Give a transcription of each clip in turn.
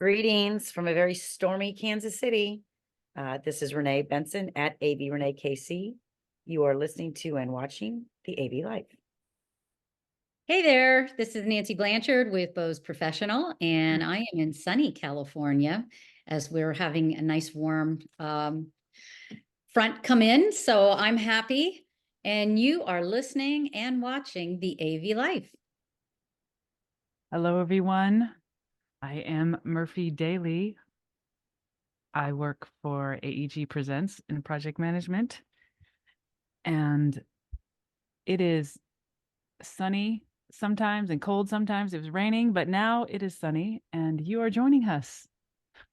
Greetings from a very stormy Kansas City. This is Renee Benson at AV Renee KC. You are listening to and watching the AV Life. Hey there, this is Nancy Blanchard with Bose Professional, and I am in sunny California as we're having a nice warm front come in. So I'm happy, and you are listening and watching the AV Life. Hello, everyone. I am Murphy Daly. I work for AEG Presents in project management, and it is sunny sometimes and cold sometimes. It was raining, but now it is sunny, and you are joining us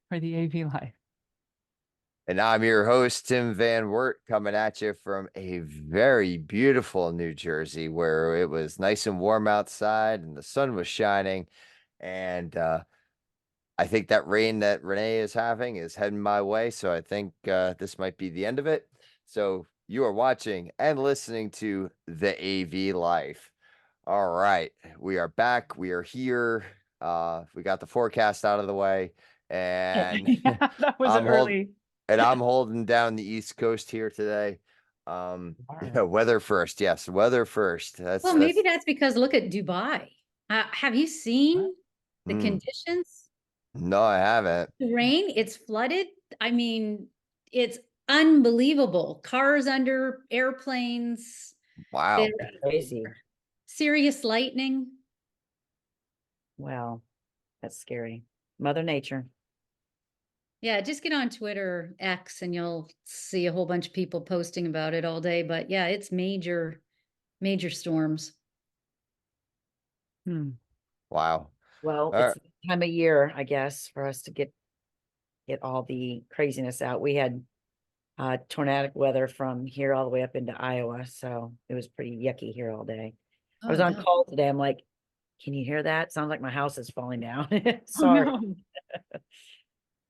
for the AV Life. And I'm your host, Tim Van Wert, coming at you from a very beautiful New Jersey where it was nice and warm outside and the sun was shining. And I think that rain that Renee is having is heading my way. So I think this might be the end of it. So you are watching and listening to the AV Life. All right. We are back. We are here. We got the forecast out of the way. And Yeah, that was early. And I'm holding down the East Coast here today. Yeah, weather first. Yes, weather first. Well, maybe that's because look at Dubai. Have you seen the conditions? No, I haven't. The rain, it's flooded. I mean, it's unbelievable. Cars under airplanes. Wow. Crazy. Serious lightning. Wow, that's scary. Mother Nature. Yeah, just get on Twitter X and you'll see a whole bunch of people posting about it all day. But yeah, it's major storms. Wow. Well, it's the time of year, I guess, for us to get all the craziness out. We had tornadic weather from here all the way up into Iowa, so it was pretty yucky here all day. I was on call today. I'm like, can you hear that? Sounds like my house is falling down. Sorry. Oh, no.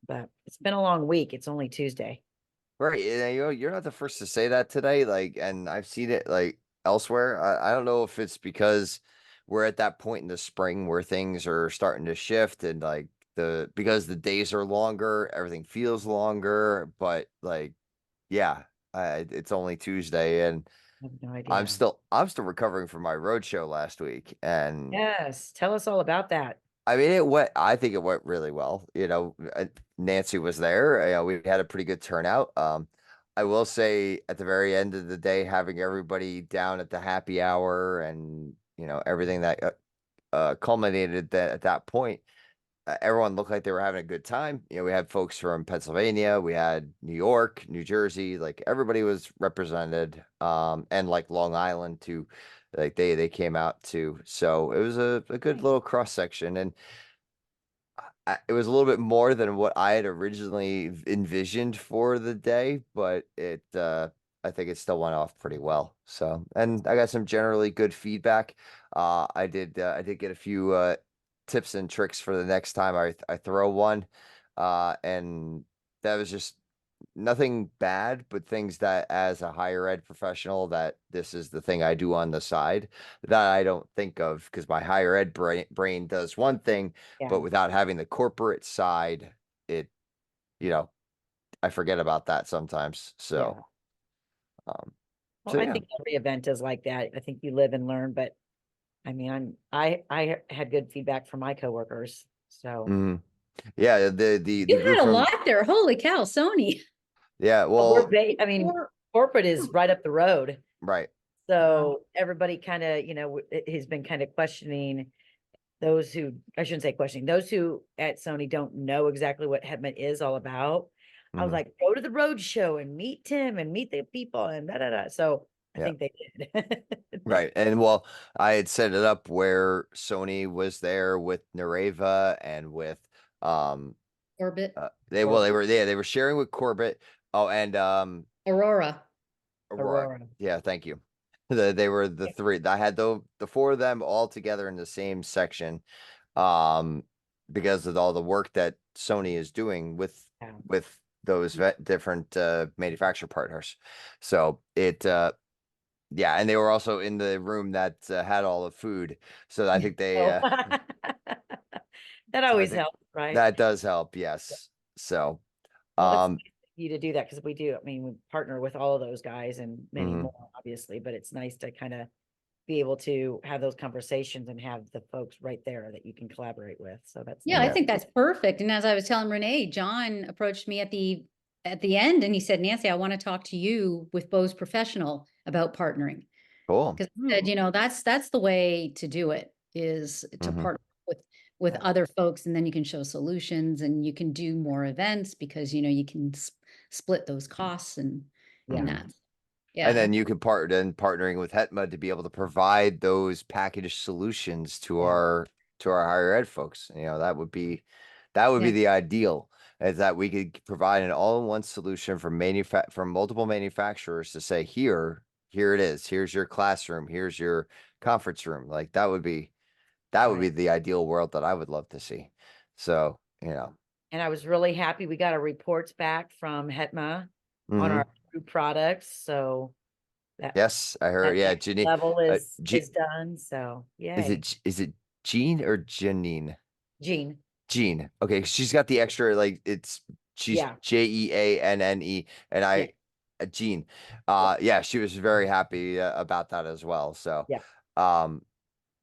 But it's been a long week. It's only Tuesday. Right. You're not the first to say that today. Like, and I've seen it like elsewhere. I don't know if it's because we're at that point in the spring where things are starting to shift and like because the days are longer, everything feels longer. But like, yeah, it's only Tuesday and I have no idea. I'm still recovering from my roadshow last week. And yes, tell us all about that. I mean, I think it went really well. Nancy was there. We had a pretty good turnout. I will say at the very end of the day, having everybody down at the happy hour and, everything that culminated at that point, everyone looked like they were having a good time. We had folks from Pennsylvania, we had New York, New Jersey, like everybody was represented. And like Long Island too. Like they came out too. So it was a good little cross section. And it was a little bit more than what I had originally envisioned for the day, but I think it still went off pretty well. So, and I got some generally good feedback. I did get a few tips and tricks for the next time I throw one. And that was just nothing bad, but things that as a higher ed professional, that this is the thing I do on the side that I don't think of because my higher ed brain does one thing, but without having the corporate side, I forget about that sometimes. So, I think every event is like that. I think you live and learn, but I mean, I had good feedback from my coworkers. So yeah, you had a lot there. Holy cow, Sony. Yeah, well, corporate is right up the road. Right. So everybody kind of, has been kind of questioning those who, I shouldn't say questioning, those who at Sony don't know exactly what HETMA is all about. I was like, go to the road show and meet Tim and meet the people and da da da. So I think they did. Right. And well, I had set it up where Sony was there with Nareva and with Orbit. They were sharing with Corbett. Oh, and Aurora. Yeah, thank you. They were the three. I had the four of them all together in the same section, because of all the work that Sony is doing with those different manufacturer partners. So yeah, and they were also in the room that had all the food. So I think they That I always think helps, right? that does help. Yes. So, Well, it's um, nice of you to do that because we do. I mean, we partner with all of those guys and many mhm. more, obviously, but it's nice to kind of be able to have those conversations and have the folks right there that you can collaborate with. So that's Yeah, I nice. Yeah. think that's perfect. And as I was telling Renee, John approached me at the end and he said, Nancy, I want to talk to you with Bose Professional about partnering. Cool. Because I said, that's the way to do it, is to Mhm. partner with other folks, and then you can show solutions and you can do more events because you can split those costs and Yeah. that. And Yeah. then you can partnering with HETMA to be able to provide those packaged solutions to Yeah. our higher ed folks. That would be Yeah. the ideal, is that we could provide an all-in-one solution from multiple manufacturers to say, here it is. Here's your classroom. Here's your conference room. Like that would be Right. the ideal world that I would love to see. So, And I was really happy we got our reports back from HETMA on mhm. our new products. So that Yes, I heard. that Yeah, next Ginny. level G is done. So is yay. it Jean or Janine? Jean. Jean. Okay, she's got the extra, like, she's Yeah. Jeanne, and Yeah. Jean. Yeah. Yeah, she was very happy about that as well. So, Yeah. um,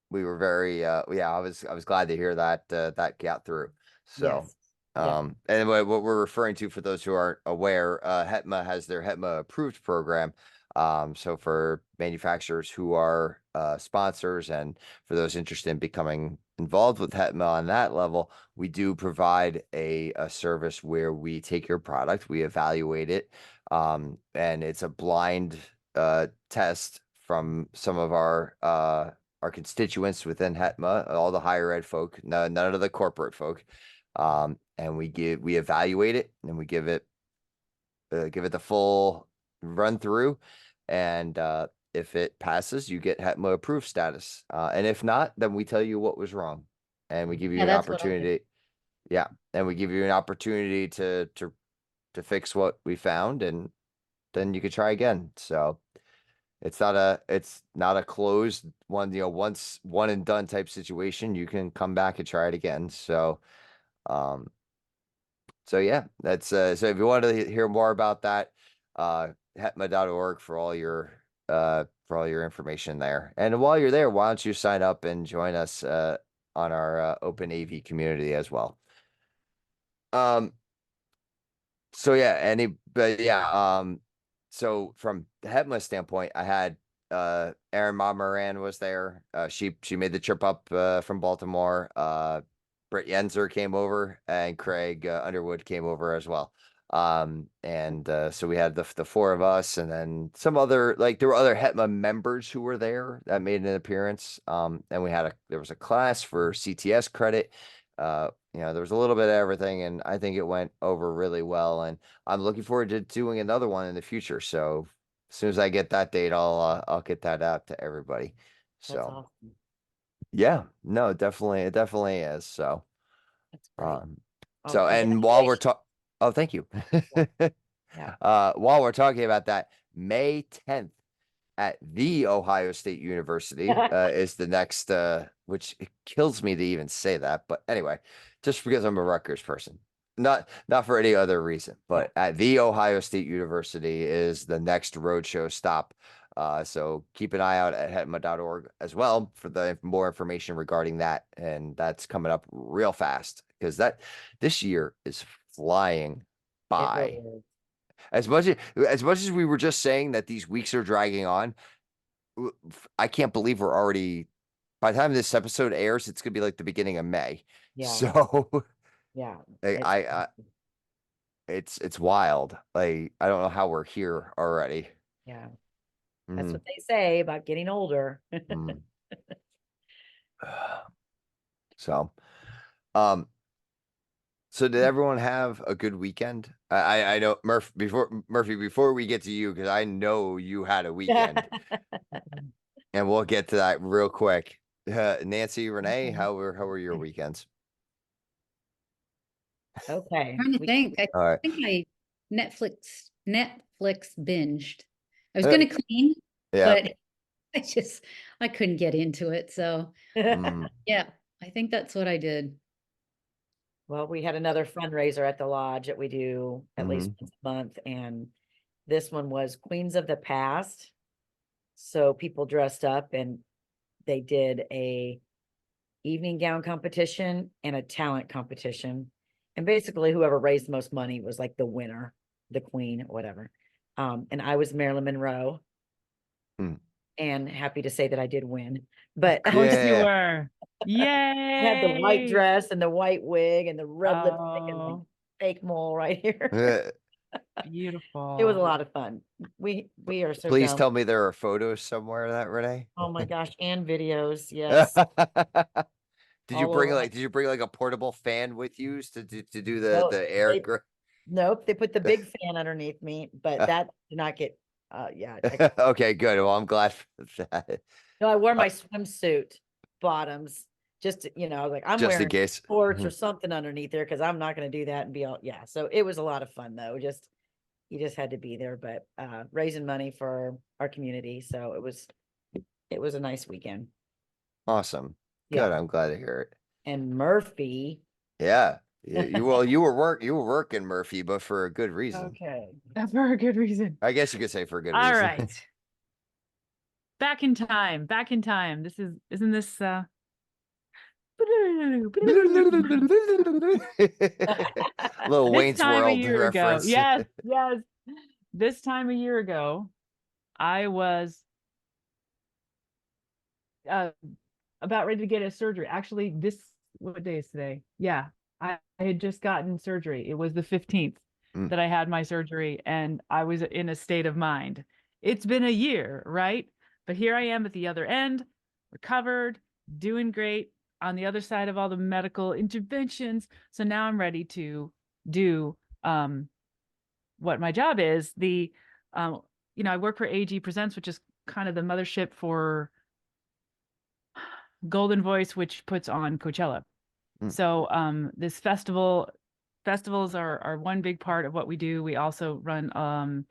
we were very, yeah, I was glad to hear that that got through. So, Yes. Yeah. and what we're referring to, for those who aren't aware, HETMA has their HETMA approved program. So for manufacturers who are sponsors, and for those interested in becoming involved with HETMA on that level, we do provide a service where we take your product, we evaluate it, and it's a blind test from some of our constituents within HETMA, all the higher ed folk, none of the corporate folk. And we evaluate it, and we give it the full run through. And if it passes, you get HETMA approved status. And if not, then we tell you what was wrong, and we give you Yeah, an that's what I did. opportunity. Yeah, and we give you an opportunity to fix what we found, and then you could try again. So it's not a closed one, once one and done type situation. You can come back and try it again. So, um, so yeah, that's so if you want to hear more about that, hetma.org for all your information there. And while you're there, why don't you sign up and join us on our open AV community as well. Um, So yeah, but yeah, so from the HETMA standpoint, I had Erin Ma Moran was there. She made the trip up from Baltimore. Britt Yenzer came over, and Craig Underwood came over as well. And so we had the four of us, and then some other, like, there were other HETMA members who were there that made an appearance. And there was a class for CTS credit. There was a little bit of everything, and I think it went over really well. And I'm looking forward to doing another one in the future. So as soon as I get that date, I'll get that out to everybody. That's So awesome. yeah, no, it definitely is. So, That's great. um, Oh, so, and while we're congratulations. talking, oh, thank you. Yeah. While we're talking about that, May 10th at the Ohio State University is the next, which it kills me to even say that, but anyway, just because I'm a Rutgers person, not for any other reason, but at the Ohio State University is the next roadshow stop. So keep an eye out at hetma.org as well for the more information regarding that, and that's coming up real fast, because this year is flying It by. really is. As much as we were just saying that these weeks are dragging on, I can't believe we're already, by the time this episode airs, it's gonna be like the beginning of May. Yeah. So Yeah. I it's wild. Like, I don't know how we're here already. Yeah. That's Mhm. what they say about getting older. Mm. So, um, so did everyone have a good weekend? I know Murphy, before we get to you, because I know you had a weekend, and we'll get to that real quick. Nancy, Renee, how were your weekends? Okay. Trying to think. I All right. think I Netflix binged. I was Uh, gonna clean, yeah. but I couldn't get into it. So Mm. yeah, I think that's what I did. Well, we had another fundraiser at the lodge that we do at least Mhm. once a month, and this one was Queens of the Past. So people dressed up and they did a evening gown competition and a talent competition. And basically whoever raised the most money was like the winner, the queen, whatever. And I was Marilyn Monroe. Mm. And happy to say that I did win. But Of course you Yeah. were. I had the white Yay. dress and the white wig and the red lipstick and the Oh, fake mole right here. It was a beautiful. lot of fun. We are so Please dumb. tell me there are photos somewhere of that, Renee. Oh my gosh, and videos, yes. All over my Did you bring like a portable fan with you to do the nope. air They nope, they put the big fan underneath me, but that did not get yeah. Okay, good. Well, I'm glad for that. No, I wore Uh, my swimsuit bottoms just to, I was like, I'm just in wearing case. shorts or something underneath there because I'm not going to do that and be all, yeah. So it was a lot of fun though. Just, you just had to be there, but raising money for our community. So it was a nice weekend. Awesome. Yeah. Good. I'm glad to hear it. And Murphy. Yeah. Well, you were working, Murphy, but for a good reason. Okay. That's for a good reason. I guess you could say for a good All reason. right. Back in time. Back in time. Isn't this Little this Wayne's time a World year ago. reference. Yes, yes. This time a year ago, I was uh about ready to get a surgery. Actually, what day is today? Yeah. I had just gotten surgery. It was the 15th Mm. that I had my surgery, and I was in a state of mind. It's been a year, right? But here I am at the other end, recovered, doing great, on the other side of all the medical interventions. So now I'm ready to do what my job is. I work for AG Presents, which is kind of the mothership for Golden Voice, which puts on Coachella. Mm. So this festivals are one big part of what we do. We also run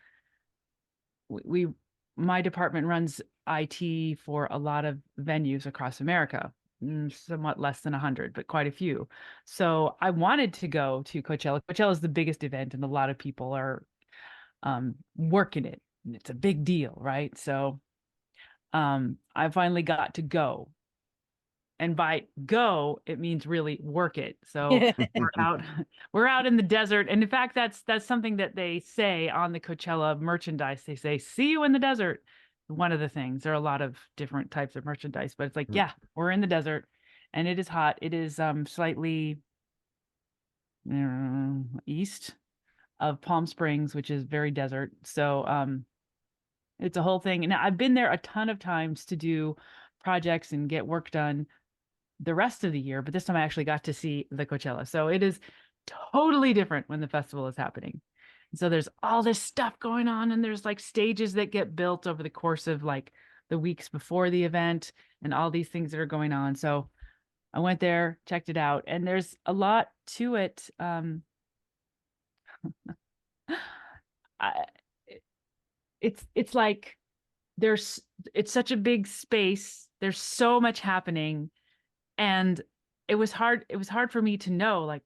we my department runs IT for a lot of venues across America. Somewhat less than 100, but quite a few. So I wanted to go to Coachella. Coachella is the biggest event, and a lot of people are working it. And it's a big deal, right? So I finally got to go. And by go, it means really work it. So we're out, we're out in the desert. And in fact, that's something that they say on the Coachella merchandise. They say, "See you in the desert." One of the things. There are a lot of different types of merchandise, but it's like, yeah, we're in the desert, and it is hot. It is slightly east of Palm Springs, which is very desert. So it's a whole thing. And I've been there a ton of times to do projects and get work done the rest of the year, but this time I actually got to see the Coachella. So it is totally different when the festival is happening. And so there's all this stuff going on, and there's like stages that get built over the course of like the weeks before the event, and all these things that are going on. So I went there, checked it out, and there's a lot to it. I, it's like it's such a big space. There's so much happening, and it was hard for me to know, like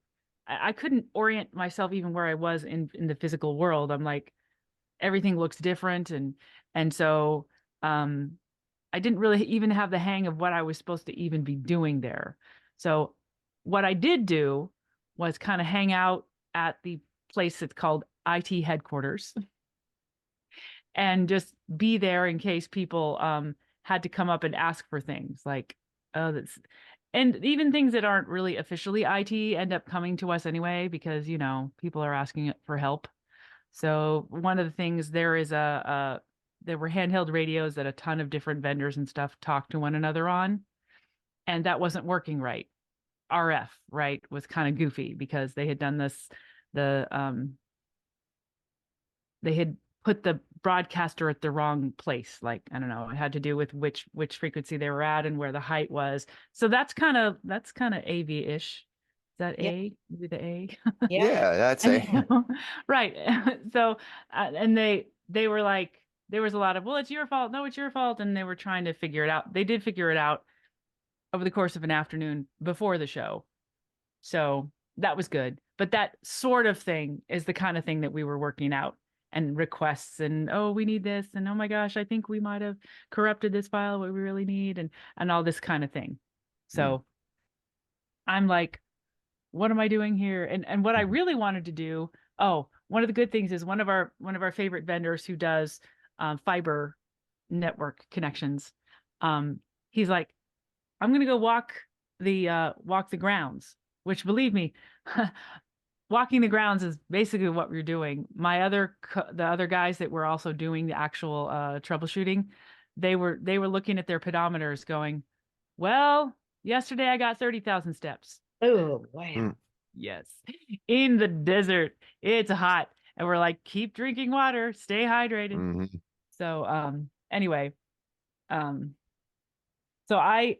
I couldn't orient myself even where I was in the physical world. I'm like, everything looks different, and so I didn't really even have the hang of what I was supposed to even be doing there. So what I did do was kind of hang out at the place that's called IT headquarters and just be there in case people had to come up and ask for things like, oh, that's, and even things that aren't really officially IT end up coming to us anyway, because, people are asking for help. So one of the things, there were handheld radios that a ton of different vendors and stuff talk to one another on, and that wasn't working right. RF, right, was kind of goofy because they had done this, they had put the broadcaster at the wrong place. Like, I don't know, it had to do with which frequency they were at and where the height was. So that's kind of AV-ish. Is that Yeah. A? Maybe the A? Yeah, that's a Right. So and they were like, there was a lot of, well, it's your fault. No, it's your fault. And they were trying to figure it out. They did figure it out over the course of an afternoon before the show. So that was good. But that sort of thing is the kind of thing that we were working out, and requests, and oh, we need this, and oh my gosh, I think we might have corrupted this file, what we really need, and all this kind of thing. So I'm like, what am I doing here? And what I really wanted to do, oh, one of the good things is one of our favorite vendors who does fiber network connections. He's like, I'm gonna go walk the grounds, which, believe me, walking the grounds is basically what we're doing. The other guys that were also doing the actual troubleshooting, they were looking at their pedometers going, well, yesterday I got 30,000 steps. Oh, wow. Yes. In the desert. It's hot. And we're like, keep drinking water, stay hydrated. So anyway, so I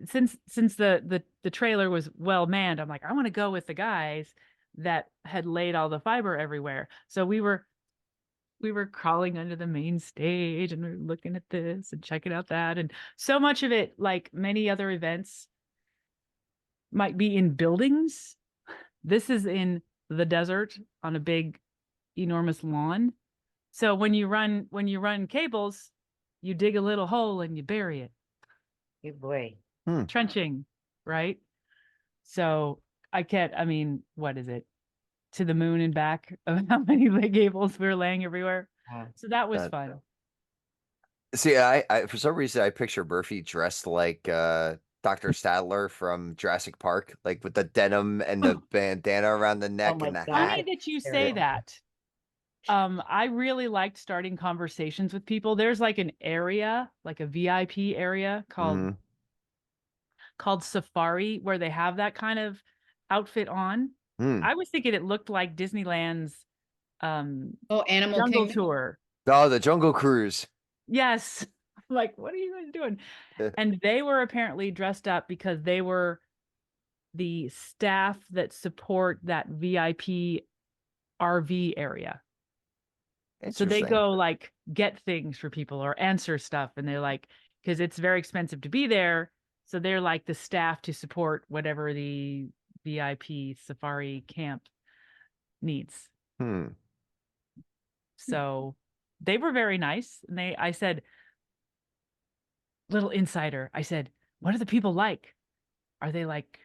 since the trailer was well manned, I'm like, I want to go with the guys that had laid all the fiber everywhere. So we were crawling under the main stage, and we were looking at this and checking out that, and so much of it, like many other events, might be in buildings. This is in the desert on a big, enormous lawn. So when you run cables, you dig a little hole and you bury it. Good boy. Trenching, right? So I mean, what is it? To the moon and back of how many cables we were laying everywhere. So that was fun. See, I for some reason I picture Murphy dressed like Dr. Stadler from Jurassic Park, like with the denim and the bandana around the neck my and the God. Funny hat. that you say that. I really liked starting conversations with people. There's like an area, like a VIP area called Safari, where they have that kind of outfit on. I was thinking it looked like Disneyland's Animal jungle Kingdom. tour. Oh, the Jungle Cruise. Yes. Like, what are you guys doing? And they were apparently dressed up because they were the staff that support that VIP RV area. So they go like get things for people or answer stuff, and they're like, because it's very expensive to be there. So they're like the staff to support whatever the VIP safari camp needs. So they were very nice. And I said, little insider, I said, what are the people like? Are they like,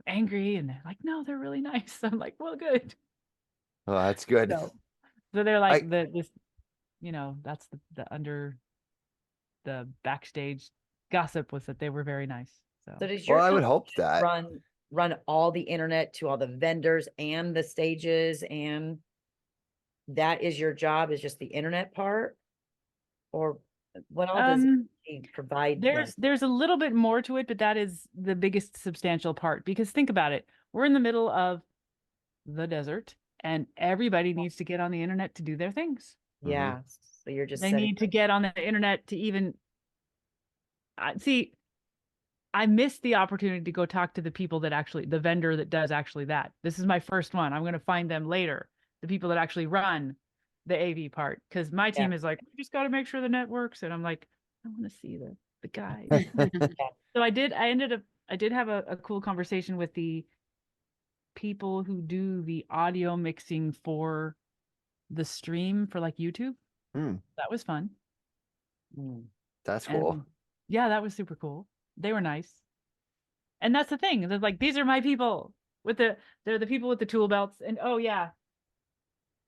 angry? And they're like, no, they're really nice. I'm like, well, good. Oh, that's good. So they're like this, that's the under the backstage gossip was that they were very nice. So does your I would company hope that. run all the internet to all the vendors and the stages, and that is your job, is just the internet part? Or what all does it provide? There's a little bit more to it, but that is the biggest substantial part, because think about it. We're in the middle of the desert and everybody needs to get on the internet to do their things. Yeah. So you're just they need to get on the internet to even see. I missed the opportunity to go talk to the people that actually, the vendor that does actually that. This is my first one. I'm going to find them later. The people that actually run the AV part, because my team is like, we just got to make sure the net works, and I'm like, I want to see the guys. So I did have a cool conversation with the people who do the audio mixing for the stream for like YouTube. That was fun. That's cool. And yeah, that was super cool. They were nice. And that's the thing. They're like, these are my people they're the people with the tool belts. And oh yeah,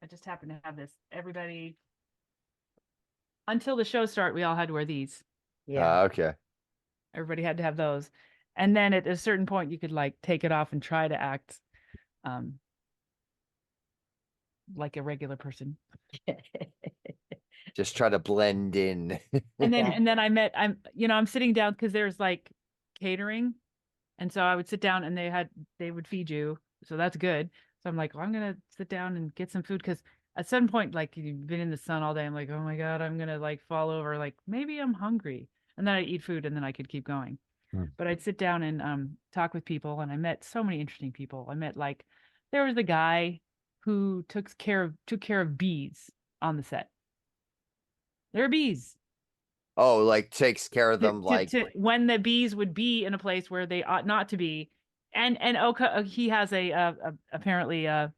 I just happen to have this. Everybody, until the show start, we all had to wear these. Yeah. Okay. Everybody had to have those. And then at a certain point, you could like take it off and try to act like a regular person. Just try to blend in. And then I'm sitting down because there's like catering. And so I would sit down and they would feed you. So that's good. So I'm like, well, I'm going to sit down and get some food, because at some point, like, you've been in the sun all day. I'm like, oh my God, I'm going to like fall over. Like, maybe I'm hungry. And then I eat food and then I could keep going. But I'd sit down and talk with people. And I met so many interesting people. I met there was a guy who took care of bees on the set. There are bees. Oh, like takes care of them, When the bees would be in a place where they ought not to be, And Oka, he has apparently a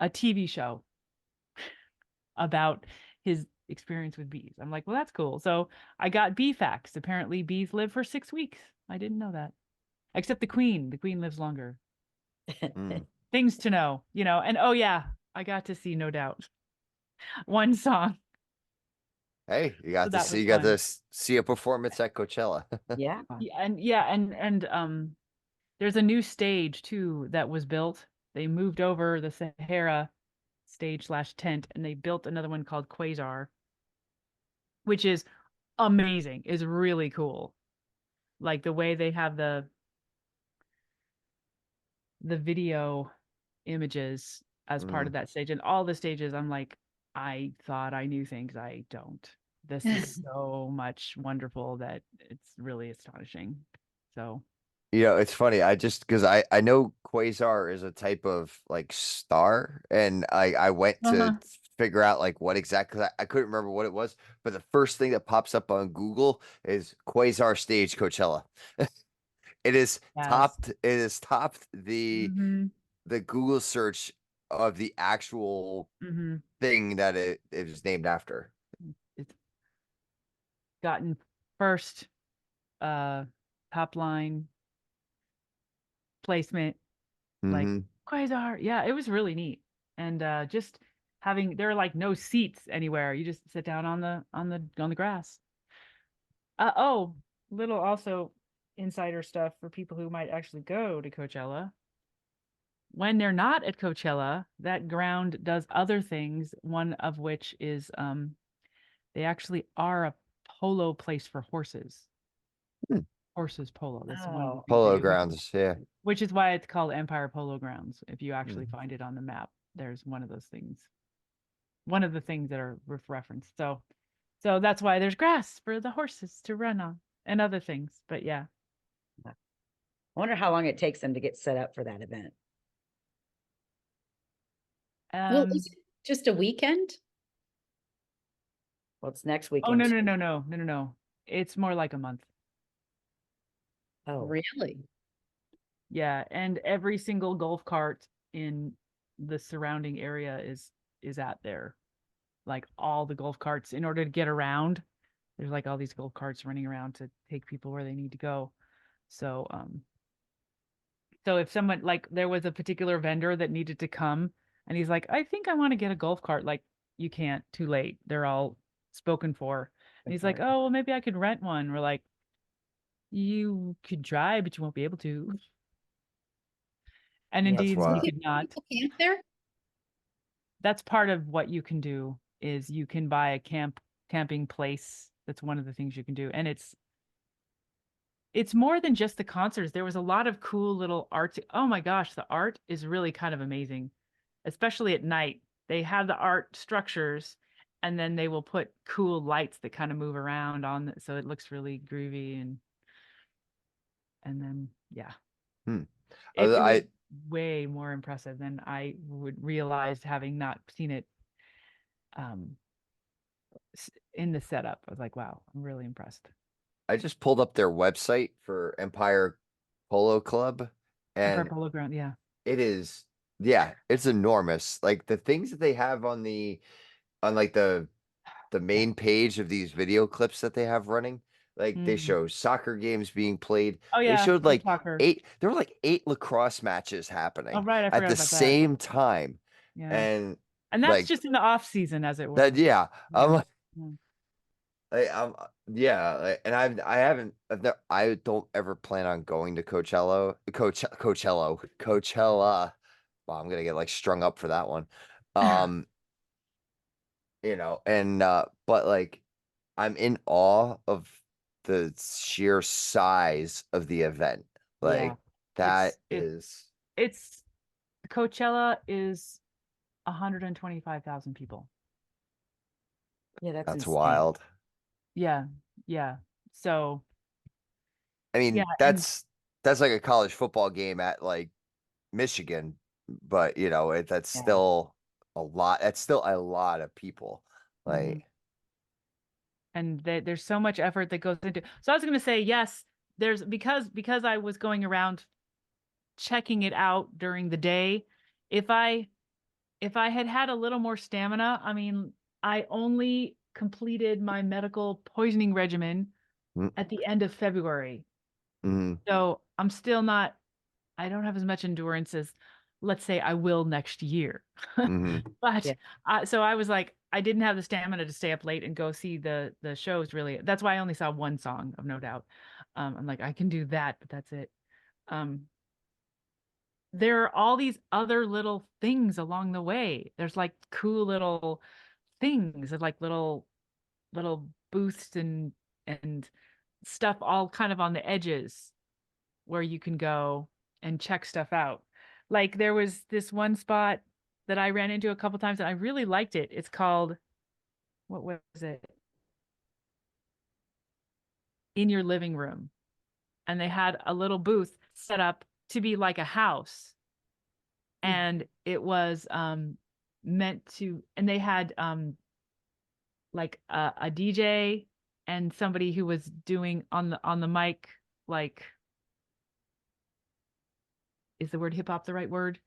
TV show about his experience with bees. I'm like, well, that's cool. So I got bee facts. Apparently, bees live for 6 weeks. I didn't know that. Except the queen. The queen lives longer. Mm. Things to know, And oh yeah, I got to see No Doubt one song. Hey, So that was you got to fun. see a performance at Coachella. Yeah. And there's a new stage too that was built. They moved over the Sahara stage/tent and they built another one called Quasar, which is amazing, is really cool. Like the way they have the video images as part Mm. of that stage and all the stages. I'm like, I thought I knew things I don't. This is so much wonderful that it's really astonishing. So It's funny. Because I know quasar is a type of like star, and I went to Uh-huh. figure out like what exactly I couldn't remember what it was, but the first thing that pops up on Google is quasar stage Coachella. yes. It has topped Hmm. the Google search of the actual Hmm. thing that it is named after. It's gotten first top line placement, like Hmm. Quasar. Yeah, it was really neat. And just having there are like no seats anywhere. You just sit down on the grass. Oh, little also insider stuff for people who might actually go to Coachella. When they're not at Coachella, that ground does other things, one of which is they actually are a polo place for horses. Hmm. Horses polo. That's one of the Oh, things they Polo do, grounds, yeah. which is why it's called Empire Polo Grounds. If you actually Hmm. find it on the map, there's one of those things. One of the things that are referenced. So that's why there's grass for the horses to run on and other things. But yeah. I wonder how long it takes them to get set up for that event. Well, Um, is it just a weekend? Well, it's next oh weekend. no. It's more like a month. Oh, Really? Yeah, and every single golf cart in the surrounding area is out there. Like all the golf carts in order to get around. There's like all these golf carts running around to take people where they need to go. So if someone like there was a particular vendor that needed to come and he's like, I think I want to get a golf cart, like you can't, too late. They're all spoken for. And he's like, okay. oh, well, maybe I could rent one. We're like, you could try, but you won't be able to. And Yeah. That's indeed, he why. could not. People camp there? That's part of what you can do is you can buy a camping place. That's one of the things you can do. And it's more than just the concerts. There was a lot of cool little art. Oh my gosh, the art is really kind of amazing, especially at night. They have the art structures and then they will put cool lights that kind of move around so it looks really groovy and then yeah. Hmm. It was I way more impressive than I would realize having not seen it um in the setup. I was like, wow, I'm really impressed. I just pulled up their website for Empire Polo Club, Empire and Polo Ground, yeah. it is, yeah, it's enormous. Like the things that they have on like the Yeah. main page of these video clips that they have running, like they Mm. show soccer games being played. Oh They yeah, showed the like soccer. there were like 8 lacrosse matches Oh happening right, I at forgot the about that. same time. Yeah. And And that's like just in the off season, as it that, were. yeah. Yeah. I'm Yeah. yeah, and I haven't, I don't ever plan on going to Coachella. Wow, I'm gonna get like strung up for that one. Um, and but like I'm in awe of the sheer size of the event. Yeah. Like that It is it's Coachella is 125,000 people. Yeah, that's that's insane. wild. Yeah. Yeah. So I yeah, mean, and that's like a college football game at like Michigan, but that's Yeah. still a lot. That's still a lot of people. mhm. Like, And there's so much effort that goes into. So I was going to say yes, there's because I was going around checking it out during the day. If I had a little more stamina, I mean, I only completed my medical poisoning regimen Mm. at the end of February. Mhm. So I'm still not, I don't have as much endurance as, let's say, I will next year. Mhm. But Yeah. so I was like, I didn't have the stamina to stay up late and go see the shows really. That's why I only saw one song of No Doubt. I'm like, I can do that, but that's it. Um, there are all these other little things along the way. There's like cool little things and like little booths and stuff all kind of on the edges where you can go and check stuff out. Like there was this one spot that I ran into a couple times and I really liked it. It's called, what was it? In Your Living Room. And they had a little booth set up to be like a house. And it was meant to, and they had like a DJ and somebody who was doing on the mic, like, is the word hip hop the right word?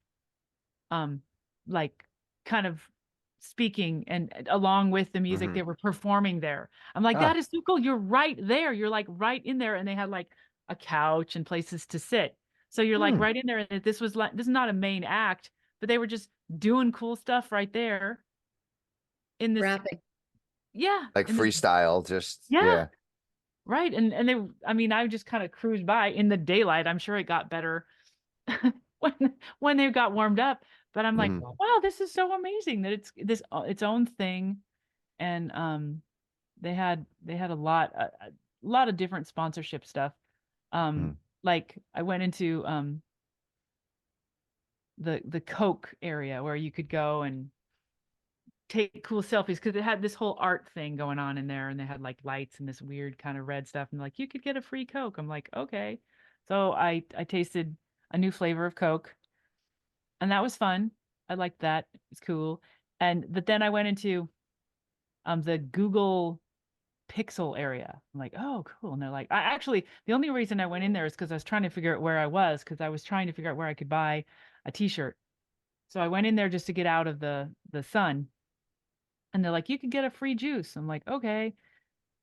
Um, like kind of speaking and along with the music Mhm. they were performing there. I'm like, Ah. that is so cool. You're right there. You're like right in there. And they had like a couch and places to sit. So you're like Hmm. right in there. And this was like, this is not a main act, but they were just doing cool stuff right there in this, Graphic. yeah, Like in this, freestyle, just yeah, yeah. right. And they, I mean, I just kind of cruised by in the daylight. I'm sure it got better when they got warmed up. But I'm like, Mhm. wow, this is so amazing that it's this its own thing. And they had a lot of different sponsorship stuff. Mhm. Like I went into the Coke area where you could go and take cool selfies because it had this whole art thing going on in there, and they had like lights and this weird kind of red stuff, and like you could get a free Coke. I'm like, okay. So I tasted a new flavor of Coke, and that was fun. I liked that. It's cool. But then I went into the Google Pixel area. I'm like, oh, cool. And they're like, I actually, the only reason I went in there is because I was trying to figure out where I was, because I was trying to figure out where I could buy a t-shirt. So I went in there just to get out of the sun. And they're like, you could get a free juice. I'm like, okay.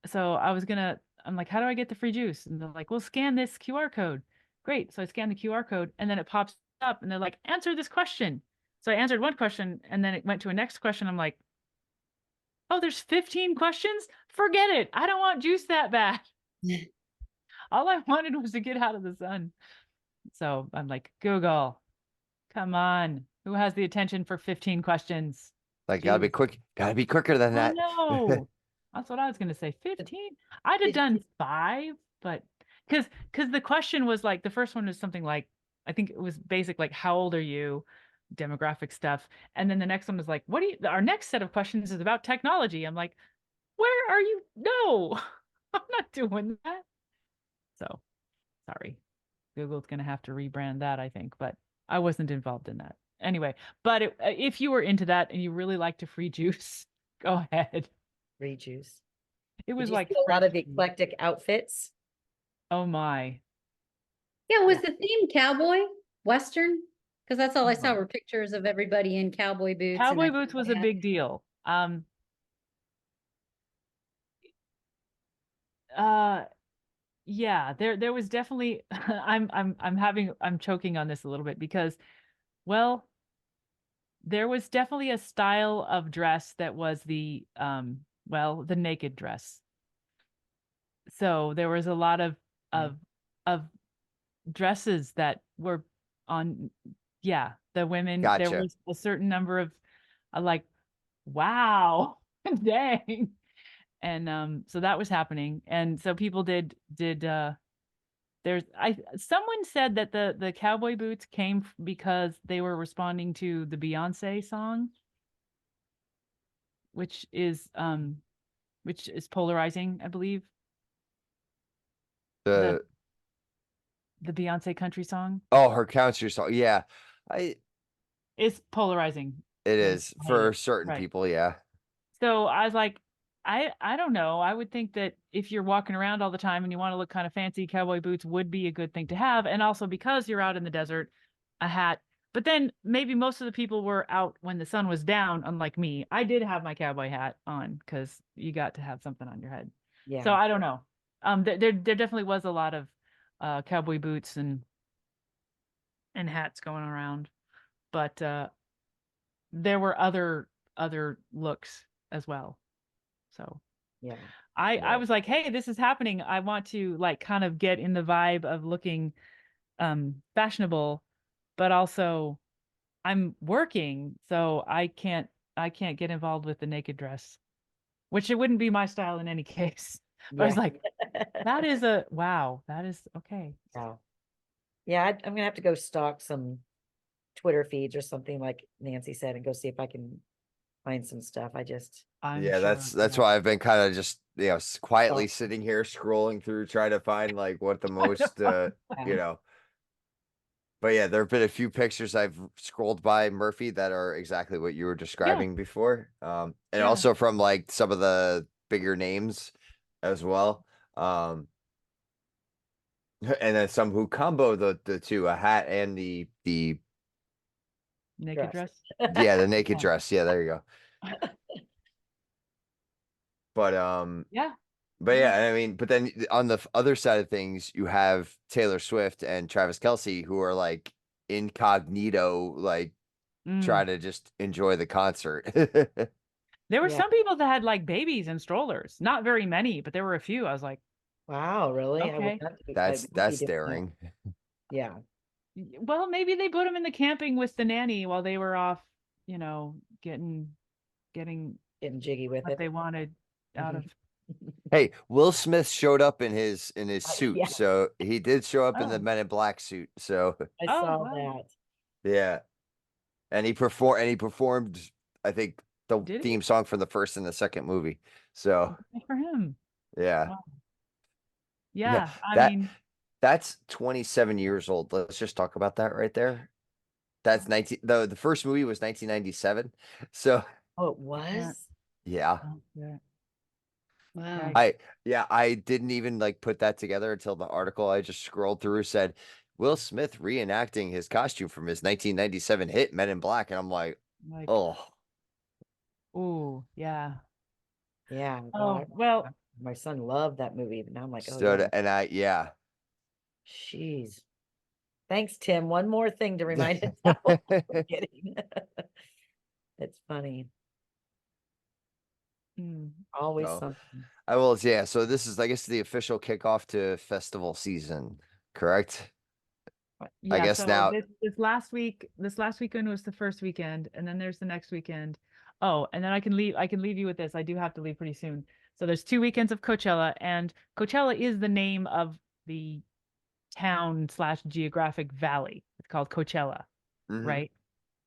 So I'm like, how do I get the free juice? And they're like, well, scan this QR code. Great. So I scanned the QR code and then it pops up and they're like, answer this question. So I answered one question and then it went to a next question. I'm like, oh, there's 15 questions? Forget it. I don't want juice that bad. All I wanted was to get out of the sun. So I'm like, Google, come on. Who has the attention for 15 questions? Like gotta be Jeez. quick. Gotta be quicker than I that. know. That's what I was going to say. 15? I'd have Did- done 5, but because the question was like, the first one was something like, I think it was basic, like, how old are you? Demographic stuff. And then the next one was like, our next set of questions is about technology. I'm like, where are you? No, I'm not doing that. So sorry. Google's going to have to rebrand that, I think, but I wasn't involved in that. Anyway, but if you were into that and you really liked a free juice, go ahead. Free juice. It Did was you like see a lot of fresh juice. eclectic outfits? Oh my. Yeah, was Yeah. the theme cowboy, Western? Because that's all I saw Oh. were pictures of everybody in cowboy boots. And Cowboy I boots was they a had- big deal. Uh yeah, there was definitely I'm choking on this a little bit because, well, there was definitely a style of dress that was the naked dress. So there was a lot of of dresses that were on, yeah, the women, there Gotcha. was a certain number of like, wow, dang. And so that was happening. And so people did there's I someone said that the cowboy boots came because they were responding to the Beyonce song, which is polarizing, I believe. The The the Beyonce country song her country song. Yeah. I is polarizing. it Like, is I hate for it. certain Right. people, yeah. So I was like, I don't know. I would think that if you're walking around all the time and you want to look kind of fancy, cowboy boots would be a good thing to have. And also because you're out in the desert, a hat. But then maybe most of the people were out when the sun was down, unlike me. I did have my cowboy hat on because you got to have something on your head. So Yeah. I don't know. There definitely was a lot of cowboy boots and hats going around, but there were other looks as well. So Yeah. I Right. was like, hey, this is happening. I want to like kind of get in the vibe of looking fashionable, but also I'm working, so I can't get involved with the naked dress, which it wouldn't be my style in any case. But I was Yeah. like, that is a wow, that is okay. Wow. Yeah, I'm gonna have to go stalk some Twitter feeds or something like Nancy said and go see if I can find some stuff. I just I'm Yeah, sure. that's Yeah. why I've been kind of just, quietly Oh. sitting here scrolling through trying to find like what the most you know. But yeah, there have been a few pictures I've scrolled by, Murphy, that are exactly what you were Yeah, describing before. And yeah. also from like some of the bigger names as well. And then some who combo the two, a hat and the Naked dress. dress. yeah, the naked Yeah. dress. Yeah, there you go. But Yeah. But Yeah. yeah, I mean, but then on the other side of things, you have Taylor Swift and Travis Kelce, who are like incognito, like Mm. trying to just enjoy the concert. There were Yeah. some people that had like babies and strollers. Not very many, but there were a few. I was like, Wow, really? I would okay. not I That's would be that's doing that. daring. Yeah. Well, maybe they put them in the camping with the nanny while they were off, getting Getting jiggy with what it. they wanted out Mhm. of. Hey, Will Smith showed up in his suit, Yeah, so he did show up in the Oh, Men in Black suit. So I oh, saw wow. that. yeah, and he performed, I think, the Did he? theme song from the first and the second movie. So Good for him. yeah, Wow. yeah, Yeah. I that mean, that's 27 years old. Let's just talk about that right there. That's 19 the first movie was 1997. So Oh, it yeah. was? yeah. Yeah. Wow. Yikes. I didn't even like put that together until the article I just scrolled through said Will Smith reenacting his costume from his 1997 hit Men in Black, and I'm like, Like, oh, ooh, yeah. Yeah, Oh, God. well, My son loved that movie, but now I'm like, oh so yeah. and I yeah. Jeez. Thanks, Tim. One more thing to remind us. I'm kidding. It's funny. mm, Always So something. I will, yeah. So this is, I guess, the official kickoff to festival season, correct? I yeah. guess So now. this last weekend was the first weekend, and then there's the next weekend. Oh, and then I can leave you with this. I do have to leave pretty soon. So there's 2 weekends of Coachella, and Coachella is the name of the town slash geographic valley. It's called Coachella, Mhm. right?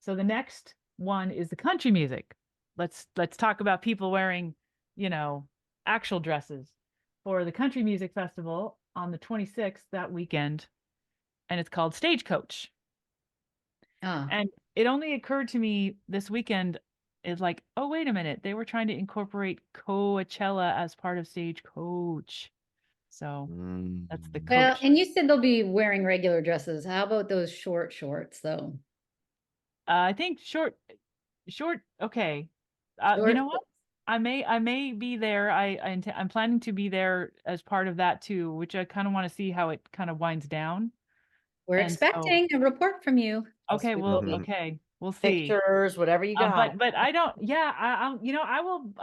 So the next one is the country music. Let's talk about people wearing, you know, actual dresses for the country music festival on the 26th that weekend, and it's called Stagecoach. Ah, And it only occurred to me this weekend is like, oh wait a minute, they were trying to incorporate Coachella as part of Stagecoach. So that's the Mm. well, coach. and you said they'll be wearing regular dresses. How about those short shorts, though? I think short. Okay. You Short. know what? I may be there. I'm planning to be there as part of that too, which I kind of want to see how it kind of winds down. We're And so, expecting a report from you. Yes, okay, we will be. we'll see. Pictures, whatever you got. But I don't. Yeah, I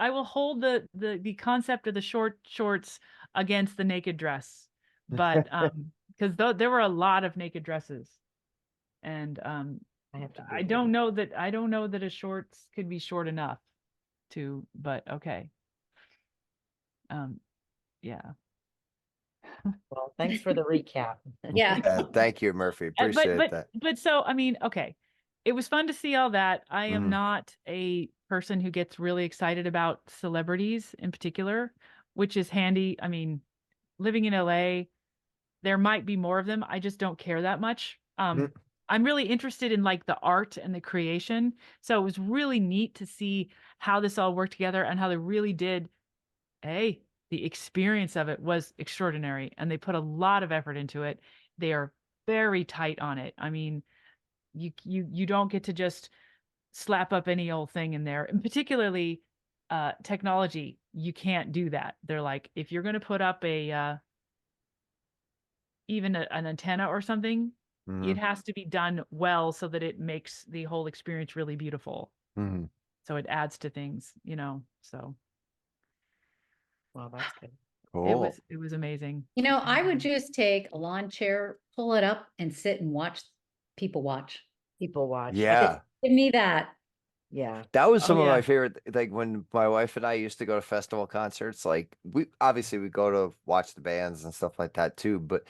will hold the concept of the short shorts against the naked dress, but because there were a lot of naked dresses, and I have to I Google don't it. know that a shorts could be short enough to, but okay. Um, yeah. Well, thanks for the recap. Yeah. Thank you, Murphy. Appreciate that. But so I mean, okay. It was fun to see all that. I am Mhm. not a person who gets really excited about celebrities in particular, which is handy. I mean, living in LA, there might be more of them. I just don't care that much. Mhm. I'm really interested in like the art and the creation. So it was really neat to see how this all worked together and how they really did hey, the experience of it was extraordinary, and they put a lot of effort into it. They are very tight on it. I mean, you don't get to just slap up any old thing in there, and particularly technology. You can't do that. They're like, if you're going to put up a even an antenna or something, Mhm. it has to be done well so that it makes the whole experience really beautiful. Mhm. So it adds to things, you know. So Well, that's good. Cool. it was amazing. You know, I would just take a lawn chair, pull it up and sit and watch people watch. People watch. Yeah. Give me that. Yeah. That was Oh, some of my yeah. favorite, like when my wife and I used to go to festival concerts, like we obviously we go to watch the bands and stuff like that too, but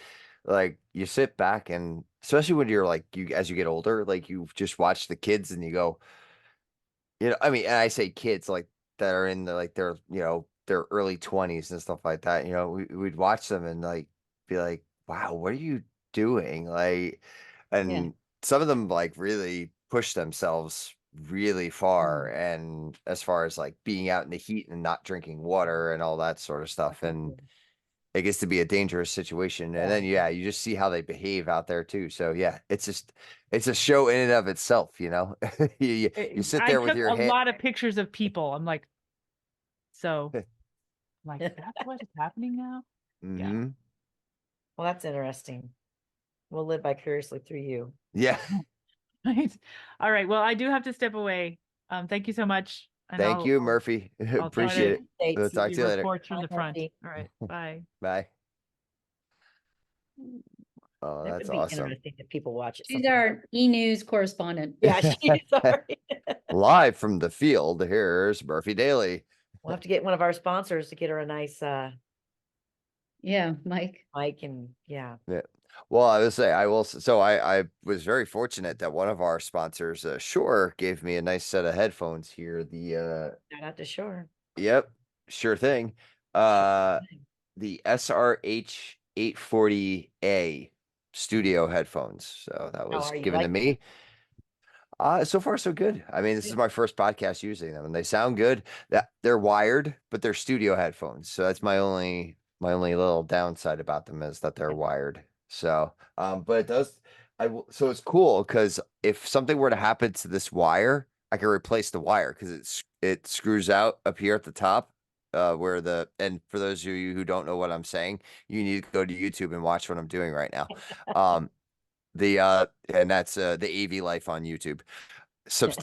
like you sit back and especially when you're like you as you get older, like you just watch the kids and you go, I mean, and I say kids like that are in the like their, their early 20s and stuff like that, we'd watch them and like be like, wow, what are you doing? Like, Yeah. and some of them like really push themselves really far. And as far as like being out in the heat and not drinking water and all that sort of stuff. And it gets to be a dangerous situation. And then, yeah, you just see how they behave out there too. So yeah, it's a show in and of itself, you sit I there with took your a hand. lot of pictures of people. I'm like, so like that's what is happening now. Yeah. Hmm. Well, that's interesting. We'll live vicariously through you. Yeah. Right. All right. Well, I do have to step away. Thank you so much. And Thank you, Murphy. I'll try Appreciate to it. States. We'll give talk you to you later. reports from Bye, the front. Murphy. All right. Bye. Bye. Oh, That that's would be awesome. interesting if people watch it. She's sometime. our e-news correspondent. Yeah, she's sorry. Live from the field, here's Murphy Daly. We'll have to get one of our sponsors to get her a nice Yeah, Mike. mic and yeah. Yeah. Well, I would say I will. So I was very fortunate that one of our sponsors, Shure, gave me a nice set of headphones here. Shout out to Shore. Yep, sure thing. The SRH 840A studio headphones. So that How was are you? given to Like me. So far so good. I mean, this is my first podcast using them, and they sound good. That they're wired, but they're studio headphones. So that's my only little downside about them is that they're wired. So, but it does. So it's cool because if something were to happen to this wire, I can replace the wire because it screws out up here at the top. And for those of you who don't know what I'm saying, you need to go to YouTube and watch what I'm doing right now. Um, and that's the AV Life on YouTube.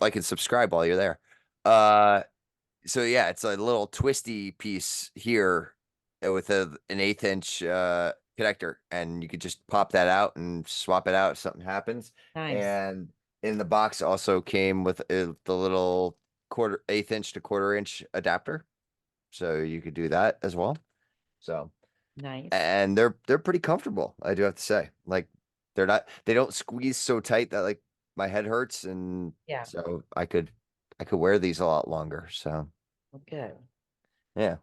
Like and subscribe while you're there. So yeah, it's a little twisty piece here with an 1/8 inch connector, and you could just pop that out and swap it out if something happens. nice. And in the box also came with the little 1/4 inch to 1/4 inch adapter, so you could do that as well. So Nice. and they're pretty comfortable, I do have to say. Like they don't squeeze so tight that like my head hurts, and Yeah. so I could wear these a lot longer. So Well, good. yeah,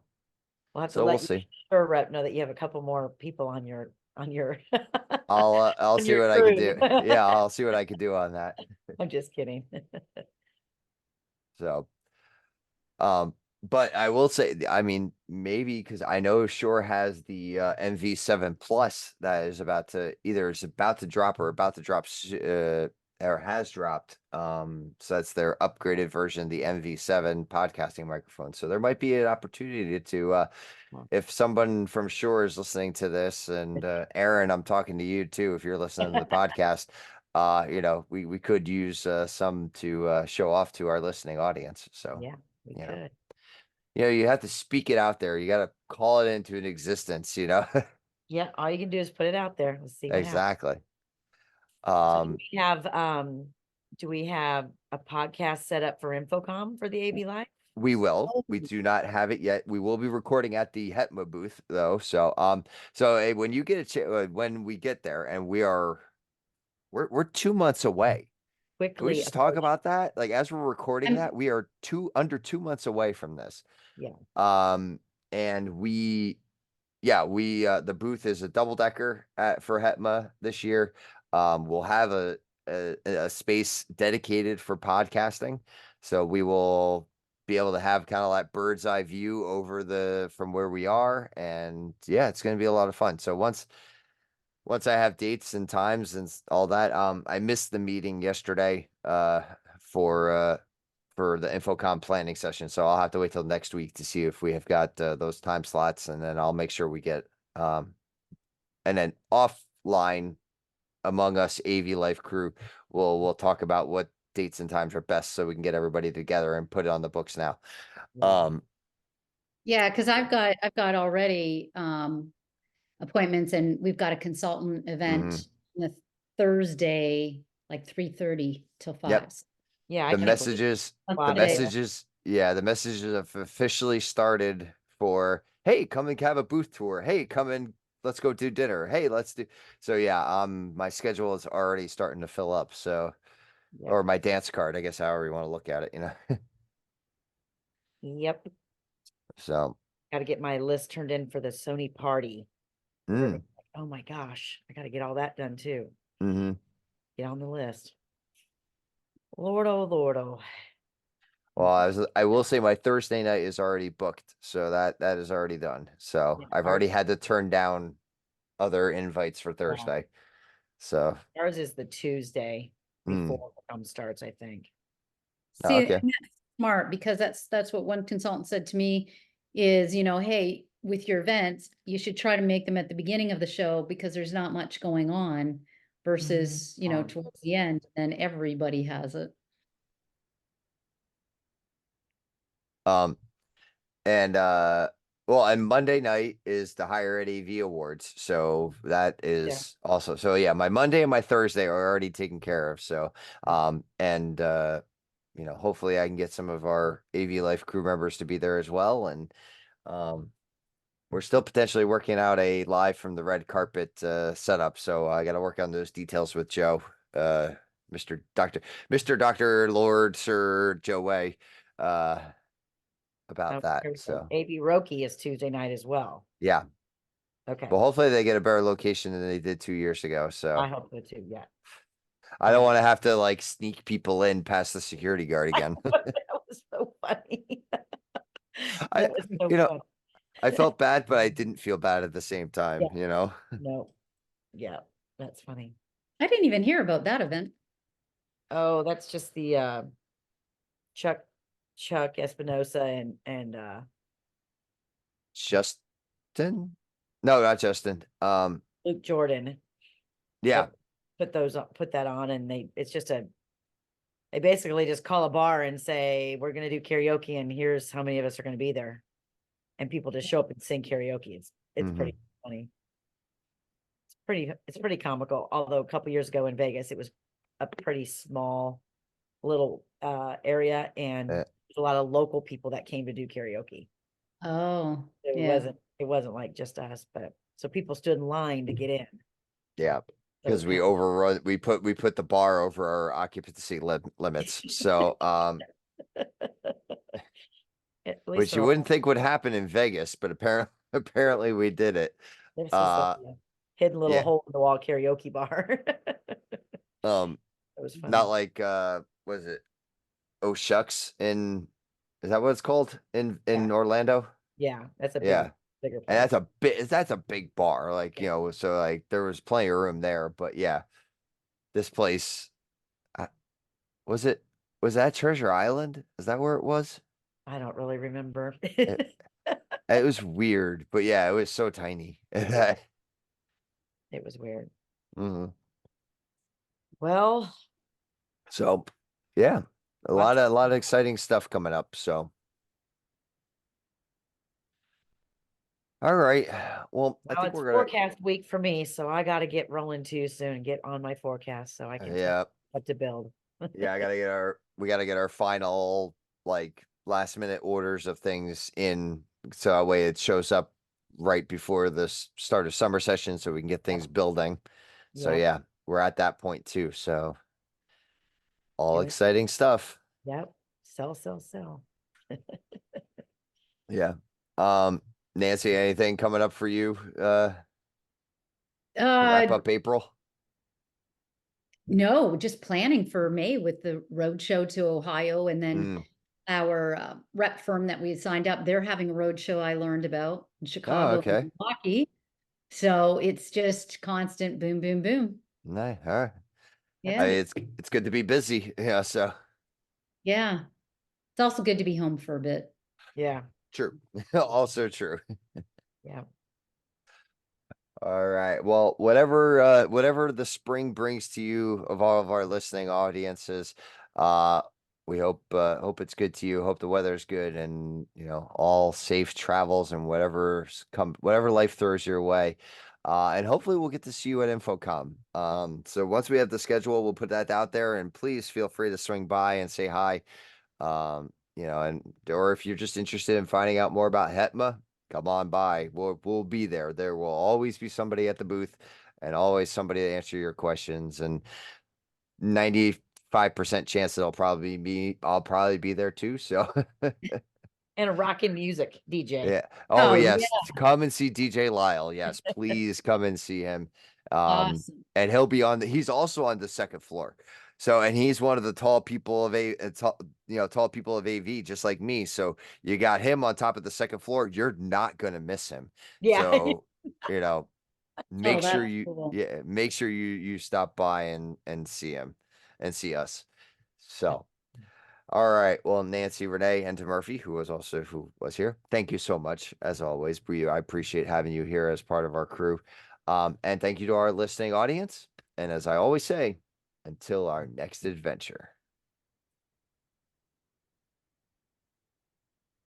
We'll have to so we'll let your see. Shore rep know that you have a couple more people on your I'll on see your what I can crew. do. Yeah, I'll see what I can do on that. I'm just kidding. So but I will say, I mean, maybe because I know Shure has the MV7 Plus that is about to drop or has dropped. So that's their upgraded version, the MV7 podcasting microphone. So there might be an opportunity to, if someone from Shure is listening to this, and Aaron, I'm talking to you too, if you're listening to the podcast, we could use some to show off to our listening audience. So, Yeah, we you know. could. You have to speak it out there. You got to call it into an existence, Yeah, all you can do is put it out there. Let's see what happens. Exactly. So do we have a podcast set up for Infocom for the AV Live? We will. We do not have it yet. We will be recording at the HETMA booth though. So when you get a chance, when we get there, and we're 2 months away. Can we Quickly just talk approach. about that? Like as we're recording I'm- that, we are under 2 months away from this. Yeah. And the booth is a double decker for HETMA this year. We'll have a space dedicated for podcasting. So we will be able to have kind of that bird's eye view over from where we are. And yeah, it's going to be a lot of fun. So once I have dates and times and all that, I missed the meeting yesterday, for the Infocom planning session. So I'll have to wait till next week to see if we have got, those time slots, and then I'll make sure we get, and then offline among us AV Life crew, we'll talk about what dates and times are best so we can get everybody together and put it on the books now. Yeah. Yeah, because I've got already appointments, and we've got a consultant event the Thursday, like 3:30 till 5. Yep. Yeah, I The can't believe messages, On the Friday. messages, yeah, the messages have officially started for, hey, come and have a booth tour. Hey, come and let's go do dinner. Hey, let's do. So yeah, my schedule is already starting to fill up. So, Yep. or my dance card, I guess, however you want to look at it, Yep. So, Got to get my list turned in for the Sony party. mm, Oh my gosh, I got to get all that done too. mm-hmm. Get on the list. Lord, oh Lord, oh. Well, I will say my Thursday night is already booked, so that is already done. So Yeah, I've already had to turn down other invites for Thursday. So, Ours is the Tuesday mm, before come starts, I think. oh, See, okay. and that's smart, because that's what one consultant said to me is, hey, with your events, you should try to make them at the beginning of the show, because there's not much going on versus, towards the end, and everybody has it. And well, and Monday night is the Higher Ed AV Awards. So that is also, so yeah, my Monday and my Thursday are already taken care of. So and hopefully I can get some of our AV Life crew members to be there as well. And we're still potentially working out a live from the red carpet setup. So I got to work on those details with Joe, Mr. Dr. Lord Sir Joe Way, about that. So AB Roki is Tuesday night as well. yeah. Okay. Well, hopefully they get a better location than they did 2 years ago. I So hope so too. Yeah. I don't want to have to like sneak people in past the security guard again. That was so funny. I, That was so you know, funny. I felt bad, but I didn't feel bad at the same time, No. Yeah, that's funny. I didn't even hear about that event. Oh, that's just the Chuck Espinosa and Justin? No, not Justin. Luke Jordan. Yeah. Put that on, and they basically just call a bar and say, we're gonna do karaoke, and here's how many of us are gonna be there. And people just show up and sing karaoke. It's pretty funny. It's pretty comical. Although a couple years ago in Vegas, it was a pretty small little area, and there's a lot of local people that came to do karaoke. Oh, It wasn't like just us, but so people stood in line to get in. Yeah. Because we put the bar over our occupancy limits. So, which you wouldn't think would happen in Vegas, but apparently we did it. There's this hidden little yeah. hole in the wall karaoke bar. It was funny. Not like was it Oh Shucks is that what it's called in Orlando? Yeah, that's a bigger place. And that's a big bar, like so like there was plenty of room there, but yeah, this place was that Treasure Island? Is that where it was? I don't really remember. It was weird, but yeah, it was so tiny. It was weird. Well, so yeah, a lot of exciting stuff coming up. So all right, well, I think it's we're gonna forecast week for me, so I got to get rolling too soon and get on my forecast so I can tell what to build. Yeah, we gotta get our final like last minute orders of things in, so that way it shows up right before the start of summer session so we can get things building. So yeah, we're at that point too. So all exciting stuff. Yep. Sell. Yeah. Nancy, anything coming up for you to wrap up April? No, just planning for May with the road show to Ohio, and then our rep firm that we had signed up, they're having a road show I learned about in Oh, Chicago, okay. Milwaukee. So it's just constant boom, boom, boom. Nice. All right. Yeah. It's good to be busy. Yeah. So Yeah. It's also good to be home for a bit. Yeah, true. Also true. yeah. All right. Well, whatever the spring brings to you of all of our listening audiences, uh, we hope it's good to you. Hope the weather's good and all safe travels and whatever life throws your way. And hopefully we'll get to see you at InfoComm. So once we have the schedule, we'll put that out there and please feel free to swing by and say hi. Or if you're just interested in finding out more about HETMA, come on by. We'll be there. There will always be somebody at the booth and always somebody to answer your questions. And 95% chance that I'll probably be there too. So And a rockin' music DJ. yeah. Oh Oh, yes. Come and see DJ Lyle. Yes, please come and see him. awesome. And he's also on the second floor. So, and he's one of the tall people of tall people of AV, just like me. So you got him on top of the second floor. You're not going to miss him. Yeah. So, Oh, make sure that's cool. you stop by and see him and see us. So, all right. Well, Nancy, Renee, and to Murphy, who was here. Thank you so much, as always. I appreciate having you here as part of our crew. And thank you to our listening audience. And as I always say, until our next adventure.